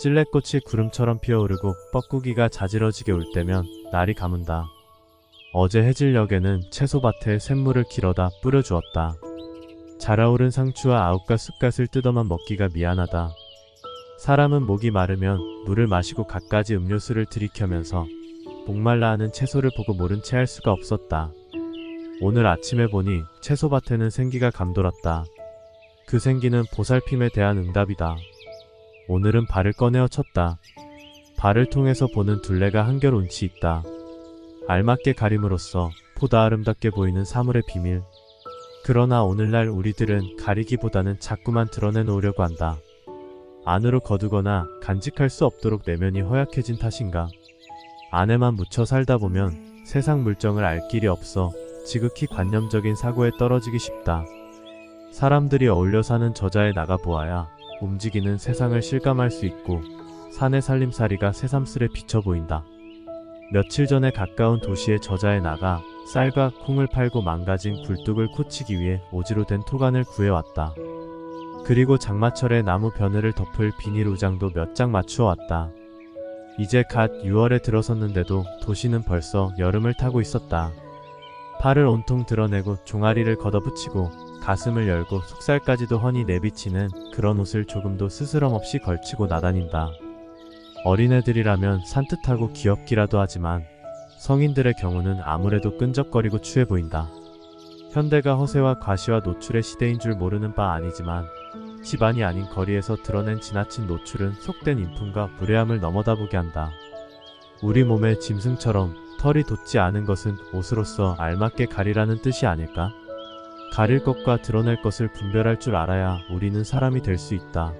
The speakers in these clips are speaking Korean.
찔레꽃이 구름처럼 피어오르고 뻐꾸기가 자지러지게 울 때면 날이 가문다. 어제 해질녘에는 채소밭에 샘물을 길어다 뿌려주었다. 자라오른 상추와 아욱과 쑥갓을 뜯어만 먹기가 미안하다. 사람은 목이 마르면 물을 마시고 갖가지 음료수를 들이켜면서 목말라 하는 채소를 보고 모른 채 할 수가 없었다. 오늘 아침에 보니 채소밭에는 생기가 감돌았다. 그 생기는 보살핌에 대한 응답이다. 오늘은 발을 꺼내어 쳤다. 발을 통해서 보는 둘레가 한결 운치 있다. 알맞게 가림으로써 보다 아름답게 보이는 사물의 비밀. 그러나 오늘날 우리들은 가리기보다는 자꾸만 드러내놓으려고 한다. 안으로 거두거나 간직할 수 없도록 내면이 허약해진 탓인가. 안에만 묻혀 살다 보면 세상 물정을 알 길이 없어 지극히 관념적인 사고에 떨어지기 쉽다. 사람들이 어울려 사는 저자에 나가보아야 움직이는 세상을 실감할 수 있고 산의 살림살이가 새삼스레 비쳐 보인다. 며칠 전에 가까운 도시의 저자에 나가 쌀과 콩을 팔고 망가진 굴뚝을 고치기 위해 오지로 된 토간을 구해왔다. 그리고 장마철에 나무 벼늘을 덮을 비닐 우장도 몇 장 맞추어 왔다. 이제 갓 6월에 들어섰는데도 도시는 벌써 여름을 타고 있었다. 팔을 온통 드러내고 종아리를 걷어붙이고 가슴을 열고 속살까지도 훤히 내비치는 그런 옷을 조금도 스스럼 없이 걸치고 나다닌다. 어린애들이라면 산뜻하고 귀엽기라도 하지만 성인들의 경우는 아무래도 끈적거리고 추해 보인다. 현대가 허세와 과시와 노출의 시대인 줄 모르는 바 아니지만 집안이 아닌 거리에서 드러낸 지나친 노출은 속된 인품과 무례함을 넘어다보게 한다. 우리 몸의 짐승처럼 털이 돋지 않은 것은 옷으로서 알맞게 가리라는 뜻이 아닐까? 가릴 것과 드러낼 것을 분별할 줄 알아야 우리는 사람이 될 수 있다.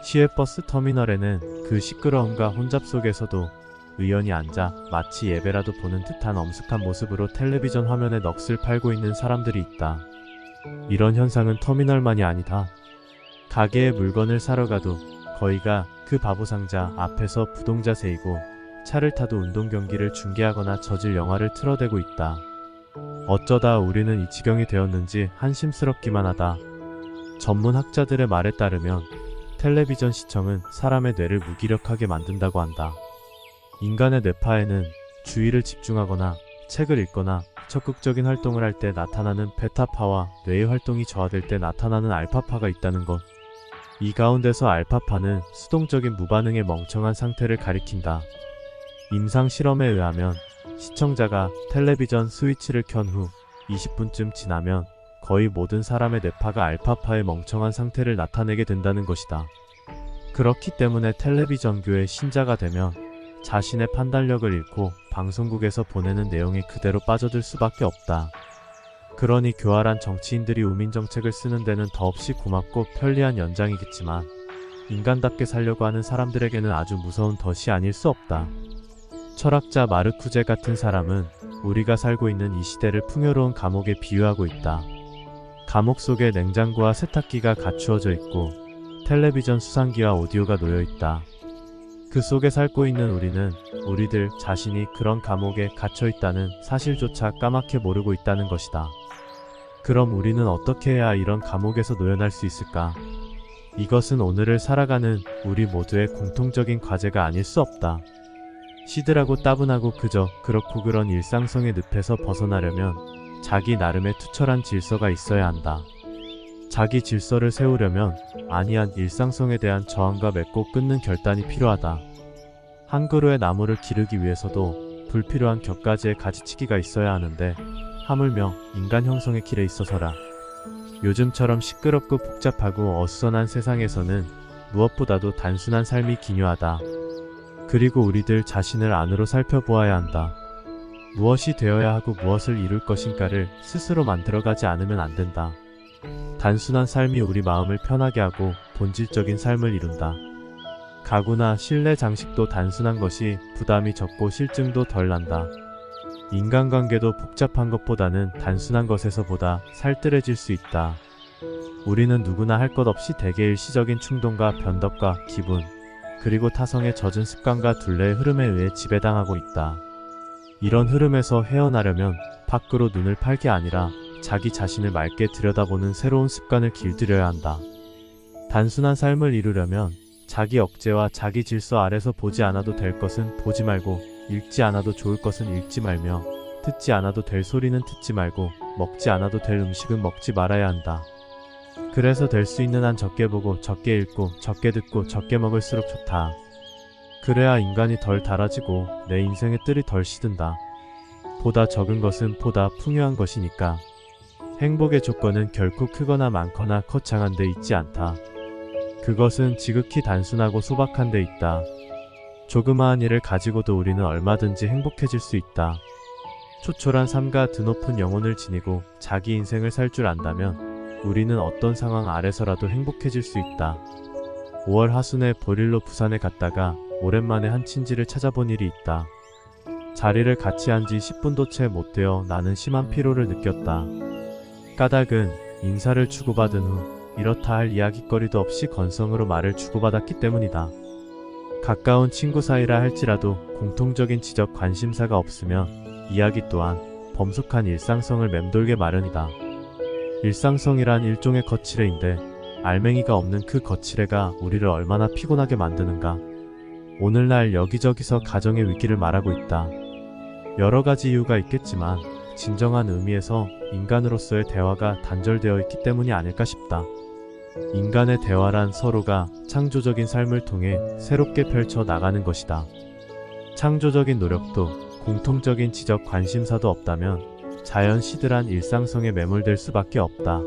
시외 버스 터미널에는 그 시끄러움과 혼잡 속에서도 의연히 앉아 마치 예배라도 보는 듯한 엄숙한 모습으로 텔레비전 화면에 넋을 팔고 있는 사람들이 있다. 이런 현상은 터미널만이 아니다. 가게에 물건을 사러 가도 거의가 그 바보상자 앞에서 부동자세이고 차를 타도 운동 경기를 중계하거나 저질 영화를 틀어대고 있다. 어쩌다 우리는 이 지경이 되었는지 한심스럽기만 하다. 전문 학자들의 말에 따르면 텔레비전 시청은 사람의 뇌를 무기력하게 만든다고 한다. 인간의 뇌파에는 주의를 집중하거나 책을 읽거나 적극적인 활동을 할 때 나타나는 베타파와 뇌의 활동이 저하될 때 나타나는 알파파가 있다는 것. 이 가운데서 알파파는 수동적인 무반응의 멍청한 상태를 가리킨다. 임상 실험에 의하면 시청자가 텔레비전 스위치를 켠 후 20분쯤 지나면 거의 모든 사람의 뇌파가 알파파의 멍청한 상태를 나타내게 된다는 것이다. 그렇기 때문에 텔레비전교의 신자가 되면 자신의 판단력을 잃고 방송국에서 보내는 내용에 그대로 빠져들 수밖에 없다. 그러니 교활한 정치인들이 우민정책을 쓰는 데는 더없이 고맙고 편리한 연장이겠지만 인간답게 살려고 하는 사람들에게는 아주 무서운 덫이 아닐 수 없다. 철학자 마르쿠제 같은 사람은 우리가 살고 있는 이 시대를 풍요로운 감옥에 비유하고 있다. 감옥 속에 냉장고와 세탁기가 갖추어져 있고 텔레비전 수상기와 오디오가 놓여 있다. 그 속에 살고 있는 우리는 우리들 자신이 그런 감옥에 갇혀 있다는 사실조차 까맣게 모르고 있다는 것이다. 그럼 우리는 어떻게 해야 이런 감옥에서 놓여날 수 있을까? 이것은 오늘을 살아가는 우리 모두의 공통적인 과제가 아닐 수 없다. 시들하고 따분하고 그저 그렇고 그런 일상성의 늪에서 벗어나려면 자기 나름의 투철한 질서가 있어야 한다. 자기 질서를 세우려면 안이한 일상성에 대한 저항과 맺고 끊는 결단이 필요하다. 한 그루의 나무를 기르기 위해서도 불필요한 격가지의 가지치기가 있어야 하는데 하물며 인간 형성의 길에 있어서라. 요즘처럼 시끄럽고 복잡하고 어수선한 세상에서는 무엇보다도 단순한 삶이 기묘하다. 그리고 우리들 자신을 안으로 살펴보아야 한다. 무엇이 되어야 하고 무엇을 이룰 것인가를 스스로 만들어가지 않으면 안 된다. 단순한 삶이 우리 마음을 편하게 하고 본질적인 삶을 이룬다. 가구나 실내 장식도 단순한 것이 부담이 적고 실증도 덜 난다. 인간관계도 복잡한 것보다는 단순한 것에서보다 살뜰해질 수 있다. 우리는 누구나 할 것 없이 대개 일시적인 충동과 변덕과 기분, 그리고 타성의 젖은 습관과 둘레의 흐름에 의해 지배당하고 있다. 이런 흐름에서 헤어나려면 밖으로 눈을 팔 게 아니라 자기 자신을 맑게 들여다보는 새로운 습관을 길들여야 한다. 단순한 삶을 이루려면 자기 억제와 자기 질서 아래서 보지 않아도 될 것은 보지 말고, 읽지 않아도 좋을 것은 읽지 말며, 듣지 않아도 될 소리는 듣지 말고, 먹지 않아도 될 음식은 먹지 말아야 한다. 그래서 될 수 있는 한 적게 보고 적게 읽고 적게 듣고 적게 먹을수록 좋다. 그래야 인간이 덜 달아지고 내 인생의 뜰이 덜 시든다. 보다 적은 것은 보다 풍요한 것이니까. 행복의 조건은 결코 크거나 많거나 거창한 데 있지 않다. 그것은 지극히 단순하고 소박한 데 있다. 조그마한 일을 가지고도 우리는 얼마든지 행복해질 수 있다. 초촐한 삶과 드높은 영혼을 지니고 자기 인생을 살 줄 안다면 우리는 어떤 상황 아래서라도 행복해질 수 있다. 5월 하순에 볼일로 부산에 갔다가 오랜만에 한 친지를 찾아본 일이 있다. 자리를 같이 한 지 10분도 채 못 되어 나는 심한 피로를 느꼈다. 까닭은 인사를 주고받은 후 이렇다 할 이야깃거리도 없이 건성으로 말을 주고받았기 때문이다. 가까운 친구 사이라 할지라도 공통적인 지적 관심사가 없으면 이야기 또한 범속한 일상성을 맴돌게 마련이다. 일상성이란 일종의 거칠애인데 알맹이가 없는 그 거칠애가 우리를 얼마나 피곤하게 만드는가. 오늘날 여기저기서 가정의 위기를 말하고 있다. 여러 가지 이유가 있겠지만 진정한 의미에서 인간으로서의 대화가 단절되어 있기 때문이 아닐까 싶다. 인간의 대화란 서로가 창조적인 삶을 통해 새롭게 펼쳐 나가는 것이다. 창조적인 노력도 공통적인 지적 관심사도 없다면 자연 시들한 일상성에 매몰될 수밖에 없다.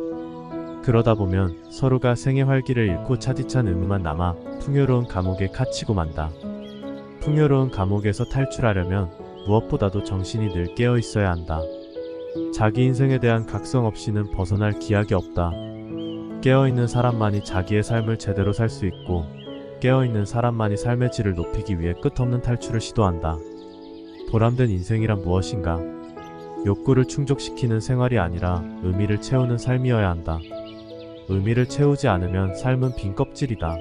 그러다 보면 서로가 생의 활기를 잃고 차디찬 의무만 남아 풍요로운 감옥에 갇히고 만다. 풍요로운 감옥에서 탈출하려면 무엇보다도 정신이 늘 깨어 있어야 한다. 자기 인생에 대한 각성 없이는 벗어날 기약이 없다. 깨어있는 사람만이 자기의 삶을 제대로 살 수 있고 깨어있는 사람만이 삶의 질을 높이기 위해 끝없는 탈출을 시도한다. 보람된 인생이란 무엇인가? 욕구를 충족시키는 생활이 아니라 의미를 채우는 삶이어야 한다. 의미를 채우지 않으면 삶은 빈 껍질이다.